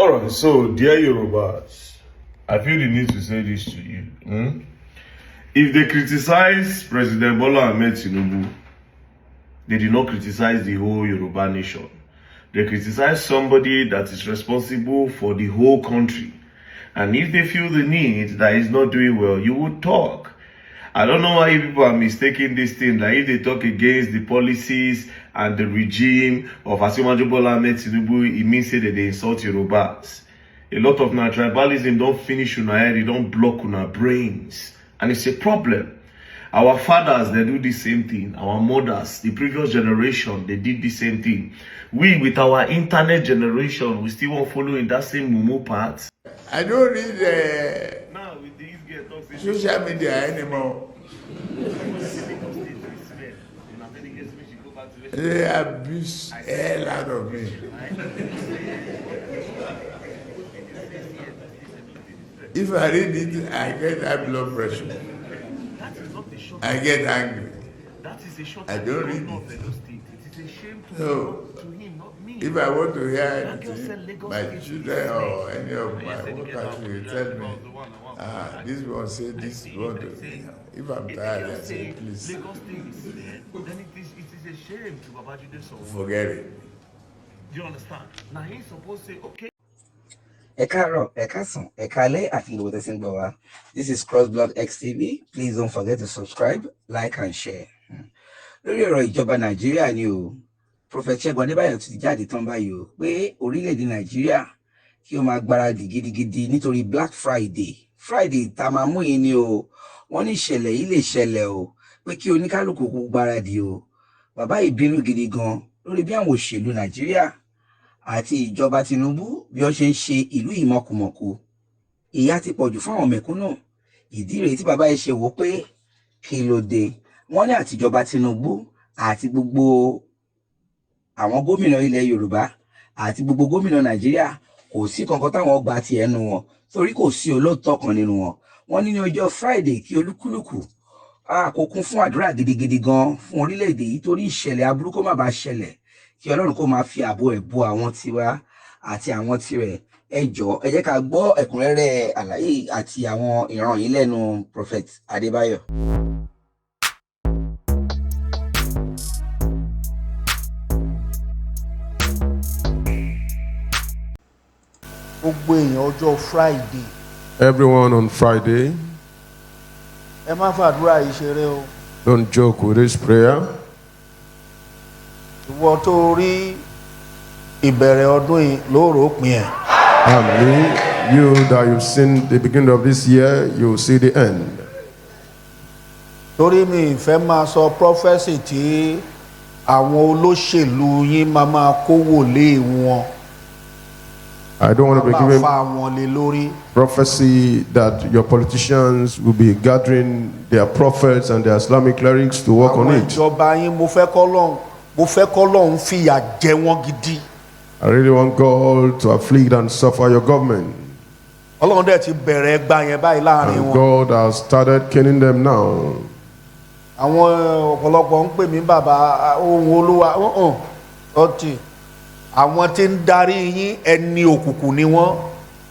Alright, so dear Yorubas, I feel the need to say this to you. If they criticize President Bola Ahmed Tinubu, they did not criticize the whole Yoruba nation. They criticize somebody that is responsible for the whole country. And if they feel the need that he's not doing well, you would talk. I don't know why people are mistaking this thing. Like if they talk against the policies and the regime of Asiwaju Bola Ahmed Tinubu, it means that they insult Yorubas. A lot of our tribalism don't finish on our head, it don't block on our brains. And it's a problem. Our fathers, they do the same thing. Our mothers, the previous generation, they did the same thing. We, with our internet generation, we still won't follow in that same mumu path. I don't read Now, with these guys, social media anymore. They abuse hell out of me. If I read it, I get high blood pressure. I get angry. I don't read it. So, if I want to hear anything, my children or any of my workers will tell me, this one say this one to me. If I'm tired, I say, please. Forget it. Do you understand? Now he's supposed to say, okay. This is Crossblog XTV. Please don't forget to subscribe, like and share. Lórí ọ̀rọ̀ ìjọba Nàìjíríà ni o, Prophet Ṣẹ́gun Adébáyọ̀ ti jáde tán báyìí o pé orílẹ̀-èdè Nàìjíríà kí ó máa gbáradì gidigidi nítorí Black Friday. Friday tá máa mú yìí ni o, wọ́n ní ìṣẹ̀lẹ̀ yìí lè ṣẹlẹ̀ o pé kí oníkálùkù kó gbáradì o. Bàbá ìbínú gidi gan lórí bí àwọn òṣèlú Nàìjíríà àti ìjọba Tinubu bí wọ́n ṣe ń ṣe ìlú ìmọ̀kùmọ̀kù. Ìyà ti pọ̀jù fún àwọn mẹ̀kúnnù. Ìdí rèé tí bàbá yìí ṣe wò pé kí ló dé. Wọ́n ní àtijọba Tinubu àti gbogbo àwọn gómìnà ilẹ̀ Yorùbá àti gbogbo gómìnà Nàìjíríà kò sí kankan táwọn gba ti ẹnu wọn torí kò sí olóòótọ́ kan nínú wọn. Wọ́n ní ọjọ́ Friday kí olúkúlùkù kó kún fún àdúrà gidigidi gan fún orílẹ̀-èdè yìí torí ìṣẹ̀lẹ̀ aburú kó má bàa ṣẹlẹ̀, kí Ọlọ́run kó máa fi ààbò ẹ̀ bo àwọn tiwa àti àwọn tirẹ̀. Ẹ jọ̀ọ́ ẹ jẹ́ ká gbọ́ ẹ̀kúnrẹ́rẹ́ àlàyé àti àwọn ìran yìí lẹ́nu Prophet Adébáyọ̀. Gbogbo èèyàn ọjọ́ Friday. Everyone on Friday. Ẹ má fàdúrà yìí ṣeré o. Don't joke with this prayer. Ìwọ tó rí ìbẹ̀rẹ̀ ọdún yìí lóòrò pin ẹ̀. Amen. You that you've seen the beginning of this year, you will see the end. Torí mi ìfẹ́ máa sọ prophecy tí àwọn olóṣèlú yín máa kówó lé wọn. I don't want to be giving prophecy that your politicians will be gathering their prophets and their Islamic clerics to work on it. Ìjọba yín mo fẹ́ k'Ọlọ́run fìyà jẹ wọ́n gidi. I really want God to afflict and suffer your government. Ọlọ́run dẹ̀ ti bẹ̀rẹ̀ ẹgbà yẹn báyìí láàrin wọn. And God has started killing them now. Àwọn ọ̀pọ̀lọpọ̀ ń pè mí bàbá ohun Olúwa ọtí. Àwọn tí ń darí yín ẹni òkùnkùn ni wọ́n.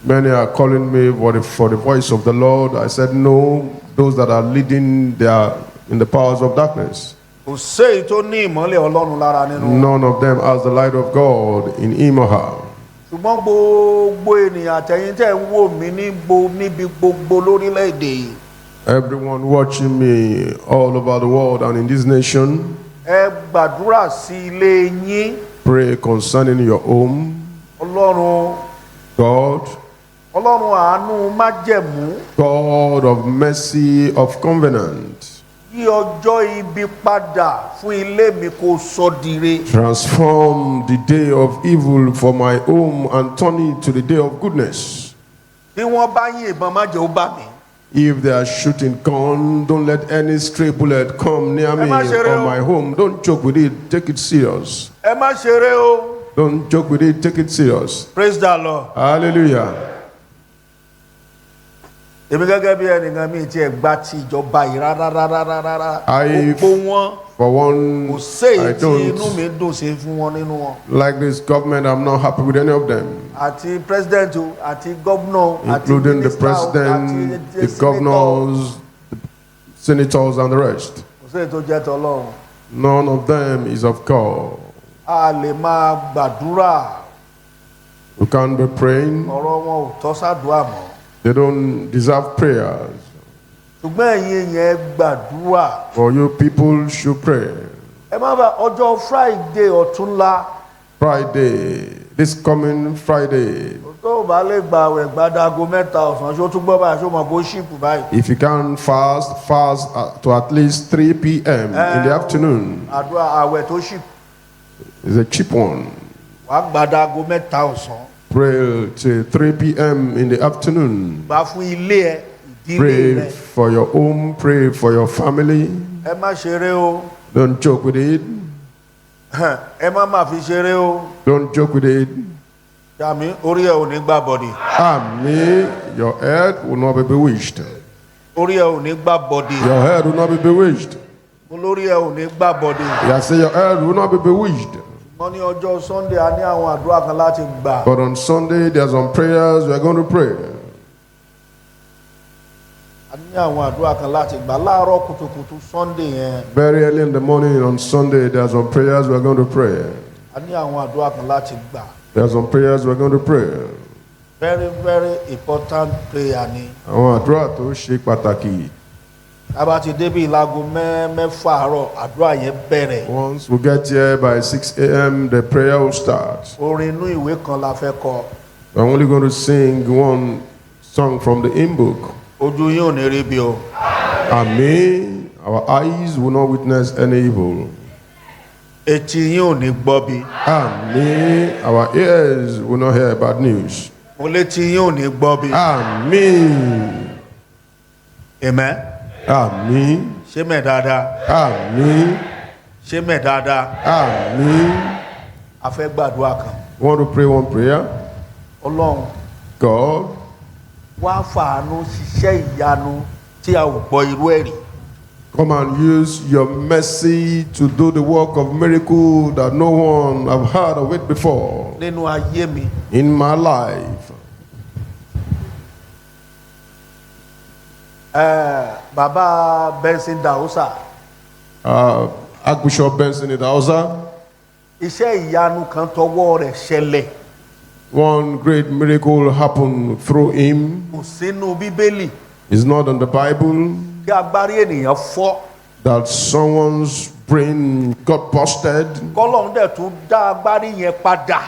Many are calling me for the voice of the Lord. I said no, those that are leading, they are in the powers of darkness. Kò séyìí tó ní ìmọ́lẹ̀ Ọlọ́run lára nínú. None of them has the light of God in him or her. Ṣùgbọ́n gbogbo ènìyàn àtẹ̀yìn tẹ̀ ń wò mí níbi gbogbo lórílẹ̀‐èdè yìí. Everyone watching me all over the world and in this nation. Ẹ gbàdúrà sí ilé yín. Pray concerning your home. Ọlọ́run. God. Ọlọ́run àánú májẹ̀mú. God of mercy of covenant. Yí ọjọ́ ibi padà fún ilé mi kó sọ dire. Transform the day of evil for my home and turn it to the day of goodness. Bí wọ́n bá yín ìbọn má jẹ́ ó bá mi. If they are shooting gun, don't let any stray bullet come near me or my home. Don't joke with it. Take it serious. Ẹ má ṣeré o. Don't joke with it. Take it serious. Praise the Lord. Hallelujah. èmi gẹ́gẹ́ bí ẹnìkan mi ti ẹ̀ gba ti ìjọba yìí rárá. For one, I don't like this government. I'm not happy with any of them. Àti president o, àti governor, including the president, the governors, the senators, and the rest. None of them is of God. A lè máa gbàdúrà. We can't be praying. Ọ̀rọ̀ wọn ò tọ́ sàdúrà mọ́. They don't deserve prayers. Ṣùgbọ́n ẹ̀yin yẹn gbàdúrà. For you people should pray. Ẹ má bàa ọjọ́ Friday ọ̀túnla. Friday, this coming Friday. Tó o bá lè gba àwẹ̀ gbadago mẹ́ta ọ̀sán ṣó tún gbọ́ báyìí ṣó mọ̀ kó ṣìpù báyìí. If you can fast to at least 3 p.m. in the afternoon. Àdúrà àwẹ̀ tó ṣìpù. It's a cheap one. Wàá gbadago mẹ́ta ọ̀sán. Pray till 3 p.m. in the afternoon. Gbà fún ilé ẹ, ìdílé Pray rẹ. for your home, pray for your family. Ẹ má ṣeré o. Don't joke with it. Ẹ má má fi ṣeré o. Don't joke with it. Yàmi orí ẹ ò ní gbà bọ̀dì. Amen. Your head will not be bewitched. Orí ẹ ò ní gbà bọ̀dì. Your head will not be bewitched. Olórí ẹ ò ní gbà bọ̀dì. I say your head will not be bewitched. Wọ́n ní ọjọ́ Sunday a ní àwọn àdúrà kan láti gbà. But on Sunday there are some prayers we are going to pray. A ní àwọn àdúrà kan láti gbà láàárọ̀ kùtùkùtù Sunday yẹn. Very early in the morning on Sunday there are some prayers we are going to pray. A ní àwọn àdúrà kan láti gbà. There are some prayers we are going to pray. Very very important prayer ni. Àwọn àdúrà tó ṣe pàtàkì. Tábà ti débi ìlago mẹ́fà àárọ̀ àdúrà yẹn bẹ̀rẹ̀. Once we get here by 6 a.m. the prayer will start. Orin inú ìwé kan la fẹ́ kọ. I'm only going to sing one song from the hymn book. Ojú yín ò ní rí bí o. Amen. Our eyes will not witness any evil. Etí yín ò ní gbọ́ bí. Amen. Our ears will not hear bad news. Mo létí yín ò ní gbọ́ bí. Amen. Amen. Amen. Ṣé mẹ́ dáadáa? Amen. Ṣé mẹ́ dáadáa? Amen. A fẹ́ gbàdúrà kan. Want to pray one prayer? Ọlọ́run. God. Wá fàánú ṣiṣẹ́ ìyanu tí a ò gbọ́ irú ẹ̀ rí. Come and use your mercy to do the work of miracle that no one have heard of it before. Nínú ayé mi. In my life. Bàbá Benson Dausa. Archbishop Benson Dausa. Iṣẹ́ ìyanu kan tọwọ́ rẹ̀ ṣẹlẹ̀. One great miracle happened through him. Kò sínú Bíbélì. It's not in the Bible. Kí agbárí ènìyàn fọ́. That someone's brain got busted. Kọ́lọ́run dẹ̀ tún dá agbárí yẹn padà.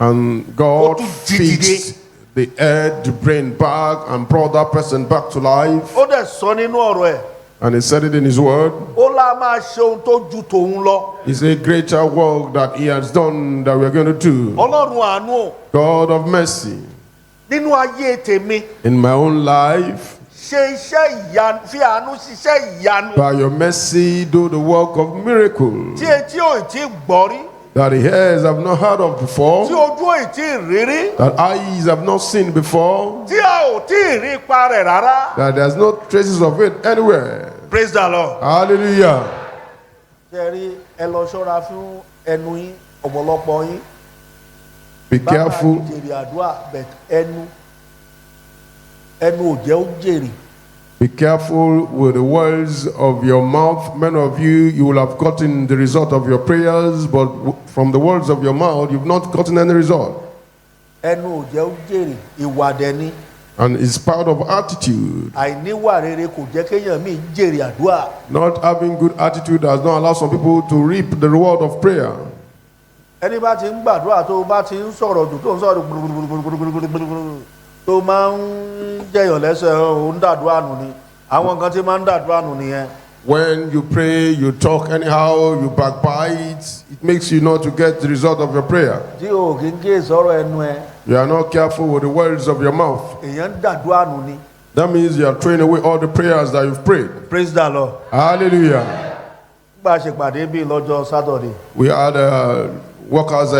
And God fixed the head, the brain back and brought that person back to life. Ó dẹ̀ sọ nínú ọ̀rọ̀ ẹ̀. And he said it in his word. Ó lá máa ṣe ohun tó ju tòun lọ. It's a greater work that he has done that we are going to do. Ọlọ́run àánú. God of mercy. Nínú ayé tèmi. In my own life. Ṣe iṣẹ́ ìyanu, fi àánú ṣiṣẹ́ ìyanu. By your mercy do the work of miracle. Tí etí ò tí gbọ́ rí. That the ears have not heard of before. Tí ojú ò tí rí rí. That eyes have not seen before. Tí a ò tí rí ipa rẹ̀ rárá. That there's no traces of it anywhere. Praise the Lord. Hallelujah. Ṣé rí ẹ lọ ṣọ́ra fún ẹnu yín ọ̀pọ̀lọpọ̀ yín. Be careful. Bàbá jèrè àdúrà bẹ̀ ẹnu ò jẹ́ ó jèrè. Be careful with the words of your mouth. Many of you will have gotten the result of your prayers, but from the words of your mouth, you've not gotten any result. Ẹnu ò jẹ́ ó jèrè, ìwà dẹni. And it's part of attitude. Àìníwà rere kò jẹ́ kéèyàn míì jèrè àdúrà. Not having good attitude does not allow some people to reap the reward of prayer. Ẹni bá ti ń gbàdúrà tó bá ti ń sọ̀rọ̀ jù tó ń sọ̀rọ̀ gbùrùgbùrùgbùrùgbùrùgbùrù tó máa ń jẹyàn lẹ́sẹ̀ ò ń dàdúrà nù ni. Àwọn kan tí máa ń dàdúrà nù nìyẹn. When you pray, you talk anyhow, you backbite, it makes you not to get the result of your prayer. Tí o kì í gé sọ̀rọ̀ ẹnu ẹ. You are not careful with the words of your mouth. Èèyàn ń dàdúrà nù ni. That means you are throwing away all the prayers that you've prayed. Praise the Lord. Hallelujah. Bá a ṣe pàdé bíi lọ́jọ́ Saturday. We had a workers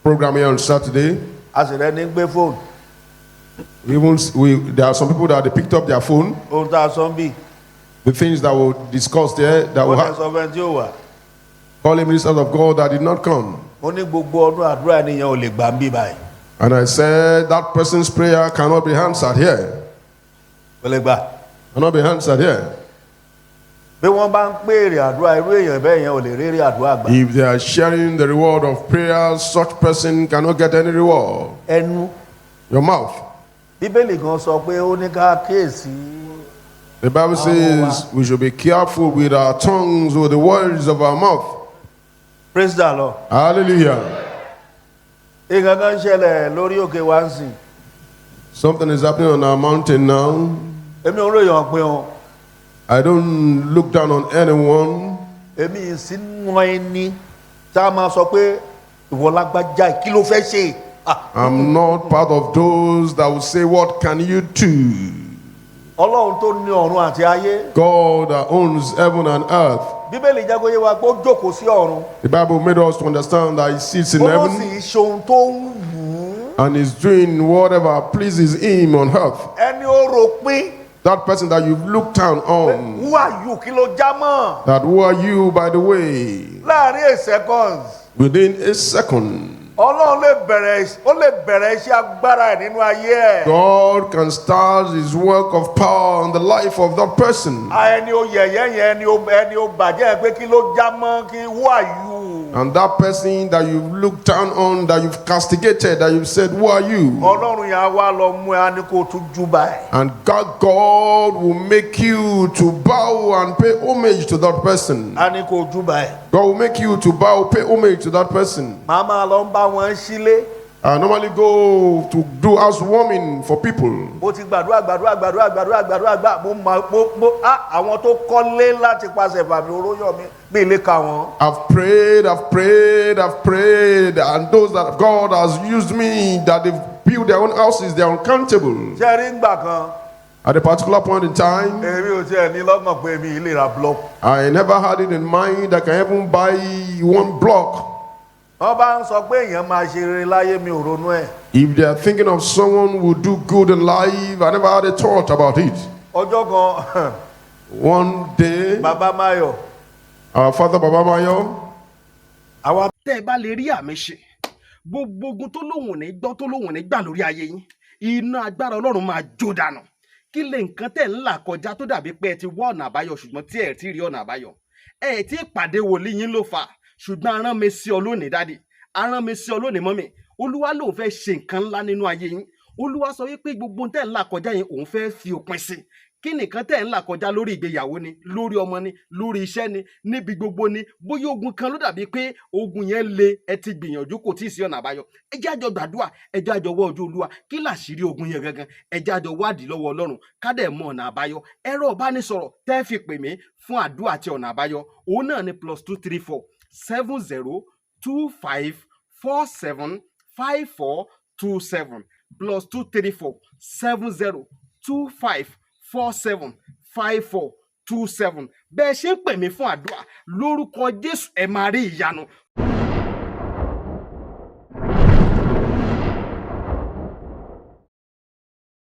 program here on Saturday. A sì rẹ́ni gbé fóònù. There are some people that they picked up their phone. ohun tá a sọ ń bì. The things that were discussed there, that wọ́n were tẹ̀ sọ fẹ́ tí ó wà. calling ministers of God that did not come. ó ní gbogbo ọdún àdúrà nìyẹn ò lè gbà ń bí báyìí. And I said that person's prayer cannot be answered here. kò lè gbà. Cannot be answered here. bí wọ́n bá ń pè èrè àdúrà irú èèyàn bẹ́ẹ̀ yẹn ò lè rí èrè àdúrà gbà. If they are sharing the reward of prayer, such person cannot get any reward. ẹnu. Your mouth. bíbélì kan sọ pé ó ní ká kíyèsí. The Bible says we should be careful with our tongues, with the words of our mouth. Praise the Lord. Hallelujah. nǹkan kan ń ṣẹlẹ̀ lórí òkè wá ń sìn. Something is happening on our mountain now. èmi ò ròyìn pé wọn. I don't look down on anyone. èmi ìsínú ẹni tá a máa sọ pé ìwọ lágbájá kí ló fẹ́ ṣe. I'm not part of those that will say, what can you do? ọlọ́run tó ní ọ̀run àti ayé. God that owns heaven and earth. bíbélì jẹ́ kó yé wa pé ó jókòó sí ọ̀run. The Bible made us to understand that he sits in ó heaven sì ṣe ohun tó ń wù ú. and is doing whatever pleases him on earth. ẹni ó rò pín. That person that you've looked down on. who are you kí ló já mọ́. That who are you, by the way? láàrin a seconds. Within a second. ọlọ́run lè bẹ̀rẹ̀ iṣẹ́ agbára ẹ̀ nínú ayé ẹ̀. God can start his work of power on the life of that person. ẹni ó yẹ̀yẹ́ yẹn ẹni ó bàjẹ́ pé kí ló já mọ́ kí who are you. And that person that you've looked down on, that you've castigated, that you've said, who are you? ọlọ́run yẹn á wá lọ mú ẹ á ní kó tún júbà ẹ̀. And God will make you to bow and pay homage to that person. á ní kó júbà ẹ̀. God will make you to bow, pay homage to that person. màá máa lọ ń bá wọn sílé. I normally go to do housewarming for people. mo ti gbàdúrà gbà àwọn tó kọ́lé láti pàṣẹ fàmì oróyàn mi bí ilé ka wọn. I've prayed, and those that God has used me, that they've built their own houses, they are uncountable. ṣé rí ngbà kan. At a particular point in time, èmi ò tiẹ̀ ní lọ́gbọ̀n pé mi ilé ra block. I never had it in mind that I can even buy one block. wọ́n bá ń sọ pé èèyàn máa ṣe rere láyé mi ò ronú ẹ̀. If they are thinking of someone who will do good in life, I never had a thought about it. ọjọ́ kan. One day, bàbá Máyọ̀. our father Baba Mayo. àwa tẹ́ ẹ bá lè rí àmì ṣe gbogbo ogun tó lóhùn ní gbọ́ tó lóhùn ní gbà lórí ayé yín iná agbára ọlọ́run máa jó dànù kí lè nǹkan tẹ̀ ń là kọjá tó dàbí pé ẹ ti wá ọ̀nà àbáyọ ṣùgbọ́n tí ẹ ti rí ọ̀nà àbáyọ ẹ ti pàdé wòlíì yín ló fà ṣùgbọ́n arán mi sí ọ lónìí dádì arán mi sí ọ lónìí mọ́mì olúwa lòun fẹ́ ṣe nǹkan ńlá nínú ayé yín olúwa sọ wípé gbogbo tẹ̀ ń là kọjá yín òun fẹ́ fi òpin sí kí nìkan tẹ̀ ń là kọjá lórí ìgbéyàwó ni lórí ọmọ ni lórí iṣẹ́ ni níbi gbogbo ni bóyá ogun kan ló dàbí pé ogun yẹn le ẹ ti gbìyànjú kò tí ì sí ọ̀nà àbáyọ ẹ jẹ́ àjọ gbàdúrà ẹ jẹ́ àjọ wá ojú olúwa kí làṣírí ogun yẹn gangan ẹ jẹ́ àjọ wádìí lọ́wọ́ ọlọ́run ká dẹ̀ mọ ọ̀nà àbáyọ ẹ̀rọ ìbánisọ̀rọ̀ tẹ́ fi pè mí fún àdúrà àti ọ̀nà àbáyọ òun náà ni +234 7025 475427 +234 7025 475427 bẹ́ẹ̀ ṣe ń pè mí fún àdúrà lórúkọ Jésù ẹ máa rí ìyanu.